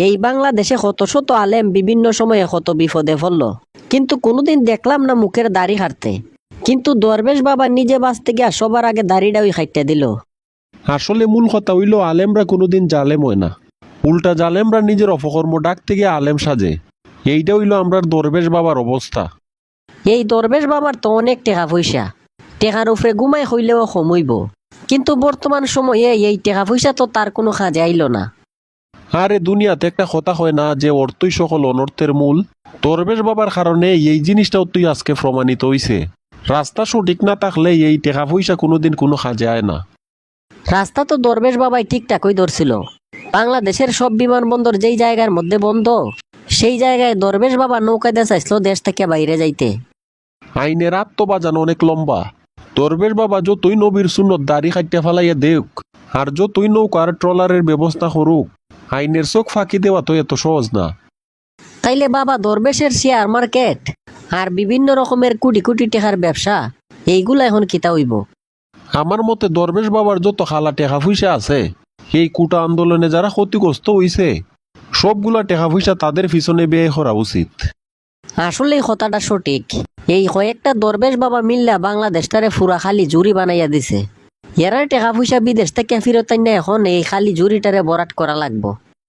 এই বাংলাদেশে কত শত আলেম বিভিন্ন সময়ে কত বিপদে পড়ল, কিন্তু কোনোদিন দেখলাম না মুখের দাড়ি হারতে। কিন্তু দরবেশ বাবা নিজে বাঁচতে গিয়া সবার আগে দাড়িটাই খাইতে দিল। আসলে মূল কথা হইল আলেমরা কোনোদিন জালেম হয় না, উল্টা জালেমরা নিজের অপকর্ম ডাকতে গিয়ে আলেম সাজে। এইটা হইল আমরার দরবেশ বাবার অবস্থা। এই দরবেশ বাবার তো অনেক টাকা পয়সা, টেকার উপরে ঘুমাই হইলেও কমইব, কিন্তু বর্তমান সময়ে এই টাকা পয়সা তো তার কোনো কাজে আইল না। আরে দুনিয়াতে একটা কথা হয় না যে অর্থই সকল অনর্থের মূল। দরবেশ বাবার কারণে এই জিনিসটাও তুই আজকে প্রমাণিত হইছে। রাস্তা সঠিক না থাকলে এই টাকা পয়সা কোনোদিন কোনো কাজে আয় না। রাস্তা তো দরবেশ বাবাই ঠিকঠাকই ধরছিল। বাংলাদেশের সব বিমানবন্দর যেই জায়গার মধ্যে বন্ধ, সেই জায়গায় দরবেশ বাবা নৌকা দিয়ে চাইছিল দেশ থেকে বাইরে যাইতে। আইনের আত্মবাজান অনেক লম্বা। দরবেশ বাবা যতই নবীর সুন্নত দাড়ি কাটিয়া ফেলাইয়া দেখ, আর যতই নৌকার ট্রলারের ব্যবস্থা করুক, আইনের চোখ ফাঁকি দেওয়া তো এত সহজ না। তাইলে বাবা দরবেশের শেয়ার মার্কেট আর বিভিন্ন রকমের কোটি কোটি টাকার ব্যবসা, এইগুলা এখন কিতা হইব? আমার মতে দরবেশ বাবার যত খালা টেকা পয়সা আছে, এই কুটা আন্দোলনে যারা ক্ষতিগ্রস্ত হইছে, সবগুলা টেকা পয়সা তাদের পিছনে ব্যয় করা উচিত। আসলে এই কথাটা সঠিক। এই কয়েকটা দরবেশ বাবা মিল্লা বাংলাদেশটারে ফুরা খালি জুরি বানাইয়া দিছে। এরার টাকা পয়সা বিদেশ থেকে ফিরত আইনা এখন এই খালি জুরিটারে বরাট করা লাগবো।